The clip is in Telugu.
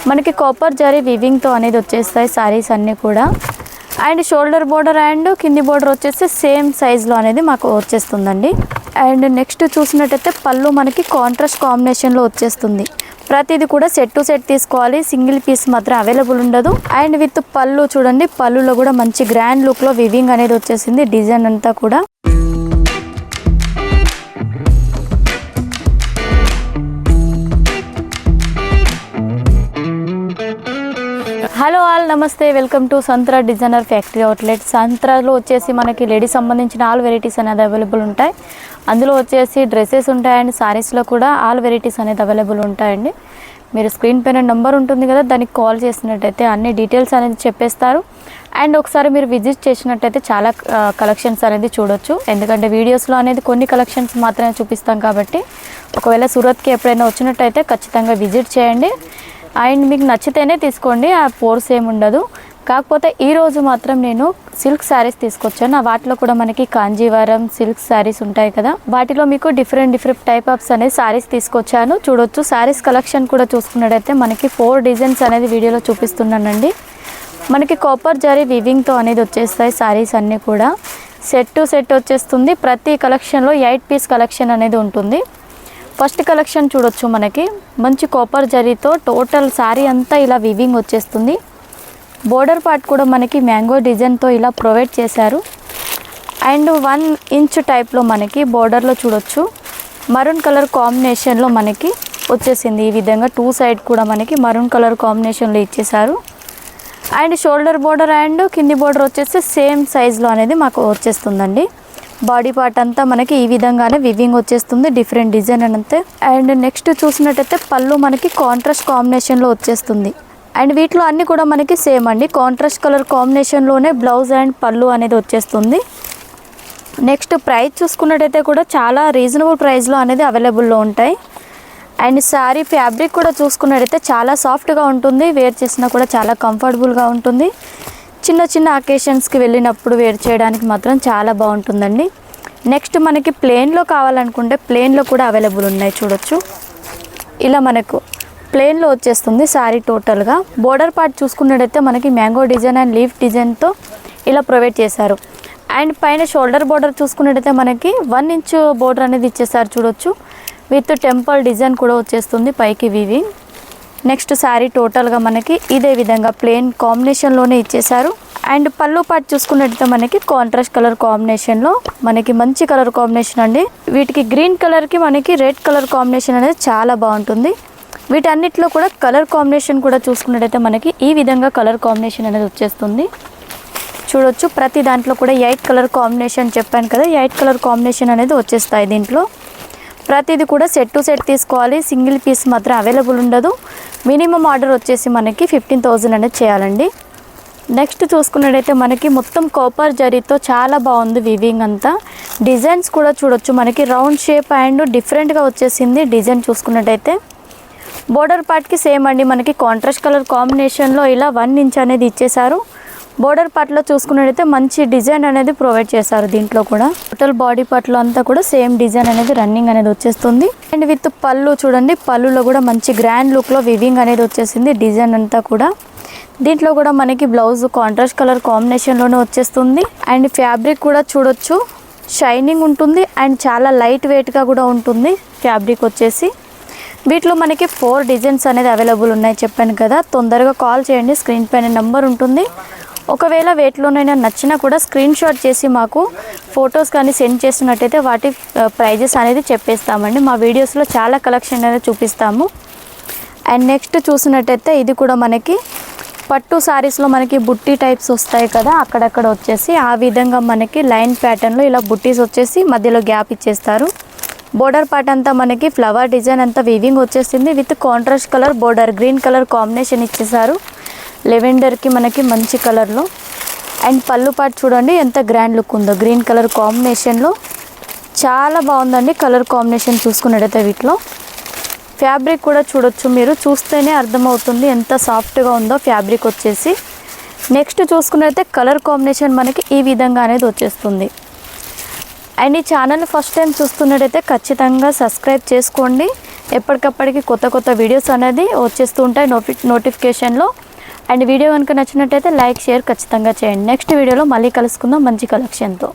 మనకి కాపర్ జరీ వీవింగ్ తో అనేది వచ్చేస్తాయి సారీస్ అన్నీ కూడా. అండ్ షోల్డర్ బోర్డర్ అండ్ కింది బోర్డర్ వచ్చేసి సేమ్ సైజ్ లో అనేది మాకు వచ్చేస్తుందండి. అండ్ నెక్స్ట్ చూసినట్టయితే పళ్ళు మనకి కాంట్రాస్ట్ కాంబినేషన్ లో వచ్చేస్తుంది. ప్రతిది కూడా సెట్ టు సెట్ తీసుకోవాలి, సింగిల్ పీస్ మాత్రం అవైలబుల్ ఉండదు. అండ్ విత్ పళ్ళు చూడండి, పళ్ళులో కూడా మంచి గ్రాండ్ లుక్ లో వివింగ్ అనేది వచ్చేసింది. డిజైన్ అంతా కూడా హలో ఆల్ నమస్తే, welcome to Santra designer factory outlet. సంత్రాలో వచ్చేసి మనకి లేడీస్ సంబంధించిన ఆల్ వెరైటీస్ అనేది అవైలబుల్ ఉంటాయి. అందులో వచ్చేసి డ్రెస్సెస్ ఉంటాయి అండ్ సారీస్లో కూడా ఆల్ వెరైటీస్ అనేది అవైలబుల్ ఉంటాయండి. మీరు స్క్రీన్ పైన నెంబర్ ఉంటుంది కదా, దానికి కాల్ చేసినట్టయితే అన్ని డీటెయిల్స్ అనేది చెప్పేస్తారు. అండ్ ఒకసారి మీరు విజిట్ చేసినట్టయితే చాలా కలెక్షన్స్ అనేది చూడొచ్చు. ఎందుకంటే వీడియోస్లో అనేది కొన్ని కలెక్షన్స్ మాత్రమే చూపిస్తాం కాబట్టి ఒకవేళ సూరత్కి ఎప్పుడైనా వచ్చినట్టయితే ఖచ్చితంగా విజిట్ చేయండి. అండ్ మీకు నచ్చితేనే తీసుకోండి, ఆ ఫోర్స్ ఏమి ఉండదు. కాకపోతే ఈరోజు మాత్రం నేను సిల్క్ శారీస్ తీసుకొచ్చాను. వాటిలో కూడా మనకి కాంజీవరం సిల్క్ శారీస్ ఉంటాయి కదా, వాటిలో మీకు డిఫరెంట్ టైప్ ఆఫ్స్ అనేది శారీస్ తీసుకొచ్చాను. చూడొచ్చు శారీస్ కలెక్షన్ కూడా చూసుకున్నట్టయితే మనకి 4 డిజైన్స్ అనేది వీడియోలో చూపిస్తున్నానండి. మనకి కాపర్ జరీ వీవింగ్తో అనేది వచ్చేస్తాయి శారీస్ అన్నీ కూడా. సెట్ టు సెట్ వచ్చేస్తుంది. ప్రతి కలెక్షన్లో 8 పీస్ కలెక్షన్ అనేది ఉంటుంది. ఫస్ట్ కలెక్షన్ చూడొచ్చు, మనకి మంచి కాపర్ జరీతో టోటల్ శారీ అంతా ఇలా వివింగ్ వచ్చేస్తుంది. బోర్డర్ పార్ట్ కూడా మనకి మ్యాంగో డిజైన్తో ఇలా ప్రొవైడ్ చేశారు. అండ్ 1 ఇంచ్ టైప్లో మనకి బోర్డర్లో చూడొచ్చు మరూన్ కలర్ కాంబినేషన్లో మనకి వచ్చేసింది. ఈ విధంగా 2 సైడ్ కూడా మనకి మరూన్ కలర్ కాంబినేషన్లో ఇచ్చేసారు. అండ్ షోల్డర్ బోర్డర్ అండ్ కింది బోర్డర్ వచ్చేసి సేమ్ సైజులో అనేది మాకు వచ్చేస్తుందండి. బాడీ పార్ట్ అంతా మనకి ఈ విధంగానే వివింగ్ వచ్చేస్తుంది, డిఫరెంట్ డిజైన్ అంతే. అండ్ నెక్స్ట్ చూసినట్టయితే పళ్ళు మనకి కాంట్రాస్ట్ కాంబినేషన్లో వచ్చేస్తుంది. అండ్ వీటిలో అన్నీ కూడా మనకి సేమ్ అండి, కాంట్రాస్ట్ కలర్ కాంబినేషన్లోనే బ్లౌజ్ అండ్ పళ్ళు అనేది వచ్చేస్తుంది. నెక్స్ట్ ప్రైస్ చూసుకున్నట్టయితే కూడా చాలా రీజనబుల్ ప్రైస్లో అనేది అవైలబుల్లో ఉంటాయి. అండ్ శారీ ఫ్యాబ్రిక్ కూడా చూసుకున్నట్టయితే చాలా సాఫ్ట్గా ఉంటుంది, వేర్ చేసినా కూడా చాలా కంఫర్టబుల్గా ఉంటుంది. చిన్న అకేషన్స్కి వెళ్ళినప్పుడు వేర్ చేయడానికి మాత్రం చాలా బాగుంటుందండి. నెక్స్ట్ మనకి ప్లెయిన్లో కావాలనుకుంటే ప్లెయిన్లో కూడా అవైలబుల్ ఉన్నాయి. చూడొచ్చు ఇలా మనకు ప్లెయిన్లో వచ్చేస్తుంది శారీ టోటల్గా. బోర్డర్ పార్ట్ చూసుకున్నట్టయితే మనకి మ్యాంగో డిజైన్ అండ్ లీఫ్ డిజైన్తో ఇలా ప్రొవైడ్ చేశారు. అండ్ పైన షోల్డర్ బోర్డర్ చూసుకున్నట్టయితే మనకి 1 ఇంచ్ బోర్డర్ అనేది ఇచ్చేసారు. చూడొచ్చు విత్ టెంపుల్ డిజైన్ కూడా వచ్చేస్తుంది పైకి వివింగ్. నెక్స్ట్ శారీ టోటల్గా మనకి ఇదే విధంగా ప్లెయిన్ కాంబినేషన్లోనే ఇచ్చేసారు. అండ్ పళ్ళు పార్ట్ చూసుకున్నట్టయితే మనకి కాంట్రాస్ట్ కలర్ కాంబినేషన్లో మనకి మంచి కలర్ కాంబినేషన్ అండి. వీటికి గ్రీన్ కలర్కి మనకి రెడ్ కలర్ కాంబినేషన్ అనేది చాలా బాగుంటుంది. వీటన్నిటిలో కూడా కలర్ కాంబినేషన్ కూడా చూసుకున్నట్టయితే మనకి ఈ విధంగా కలర్ కాంబినేషన్ అనేది వచ్చేస్తుంది. చూడొచ్చు ప్రతి దాంట్లో కూడా 8 కలర్ కాంబినేషన్ చెప్పాను కదా, 8 కలర్ కాంబినేషన్ అనేది వచ్చేస్తాయి. దీంట్లో ప్రతిది కూడా సెట్ టు సెట్ తీసుకోవాలి, సింగిల్ పీస్ మాత్రం అవైలబుల్ ఉండదు. మినిమం ఆర్డర్ వచ్చేసి మనకి 15,000 అనేది చేయాలండి. నెక్స్ట్ చూసుకున్నట్టయితే మనకి మొత్తం కాపర్ జరీతో చాలా బాగుంది వివింగ్ అంతా. డిజైన్స్ కూడా చూడొచ్చు మనకి రౌండ్ షేప్ అండ్ డిఫరెంట్గా వచ్చేసింది డిజైన్ చూసుకున్నట్టయితే. బోర్డర్ పార్ట్కి సేమ్ అండి, మనకి కాంట్రాస్ట్ కలర్ కాంబినేషన్లో ఇలా 1 ఇంచ్ అనేది ఇచ్చేసారు. బోర్డర్ పార్ట్లో చూసుకున్నట్టయితే మంచి డిజైన్ అనేది ప్రొవైడ్ చేశారు. దీంట్లో కూడా టోటల్ బాడీ పార్ట్లో అంతా కూడా సేమ్ డిజైన్ అనేది రన్నింగ్ అనేది వచ్చేస్తుంది. అండ్ విత్ పళ్ళు చూడండి, పళ్ళులో కూడా మంచి గ్రాండ్ లుక్లో వివింగ్ అనేది వచ్చేసింది డిజైన్ అంతా కూడా. దీంట్లో కూడా మనకి బ్లౌజ్ కాంట్రాస్ట్ కలర్ కాంబినేషన్లోనే వచ్చేస్తుంది. అండ్ ఫ్యాబ్రిక్ కూడా చూడొచ్చు షైనింగ్ ఉంటుంది అండ్ చాలా లైట్ వెయిట్గా కూడా ఉంటుంది ఫ్యాబ్రిక్ వచ్చేసి. వీటిలో మనకి 4 డిజైన్స్ అనేది అవైలబుల్ ఉన్నాయి చెప్పాను కదా. తొందరగా కాల్ చేయండి, స్క్రీన్ పైన నెంబర్ ఉంటుంది. ఒకవేళ వేటిలోనైనా నచ్చినా కూడా స్క్రీన్ షాట్ చేసి మాకు ఫొటోస్ కానీ సెండ్ చేసినట్టయితే వాటి ప్రైజెస్ అనేది చెప్పేస్తామండి. మా వీడియోస్లో చాలా కలెక్షన్ అనేది చూపిస్తాము. అండ్ నెక్స్ట్ చూసినట్టయితే ఇది కూడా మనకి పట్టు శారీస్లో మనకి బుట్టి టైప్స్ వస్తాయి కదా, అక్కడక్కడ వచ్చేసి ఆ విధంగా మనకి లైన్ ప్యాటర్న్లో ఇలా బుట్టీస్ వచ్చేసి మధ్యలో గ్యాప్ ఇచ్చేస్తారు. బోర్డర్ పార్ట్ అంతా మనకి ఫ్లవర్ డిజైన్ అంతా వీవింగ్ వచ్చేసింది with contrast colour border green colour combination ఇచ్చేసారు. లెవెండర్కి మనకి మంచి కలర్లో. అండ్ పళ్ళు పార్ట్ చూడండి ఎంత గ్రాండ్ లుక్ ఉందో, గ్రీన్ కలర్ కాంబినేషన్లో చాలా బాగుందండి కలర్ కాంబినేషన్ చూసుకున్నట్టయితే. వీటిలో ఫ్యాబ్రిక్ కూడా చూడొచ్చు, మీరు చూస్తేనే అర్థమవుతుంది ఎంత సాఫ్ట్గా ఉందో ఫ్యాబ్రిక్ వచ్చేసి. నెక్స్ట్ చూసుకున్నట్టయితే కలర్ కాంబినేషన్ మనకి ఈ విధంగా అనేది వచ్చేస్తుంది. అండ్ ఈ ఛానల్ ఫస్ట్ టైం చూస్తున్నట్టయితే ఖచ్చితంగా సబ్స్క్రైబ్ చేసుకోండి. ఎప్పటికప్పటికి కొత్త వీడియోస్ అనేది వచ్చేస్తూ ఉంటాయి నోటిఫికేషన్లో. అండ్ వీడియో కనుక నచ్చినట్టయితే లైక్ షేర్ ఖచ్చితంగా చేయండి. నెక్స్ట్ వీడియోలో మళ్ళీ కలుసుకుందాం మంచి కలెక్షన్తో.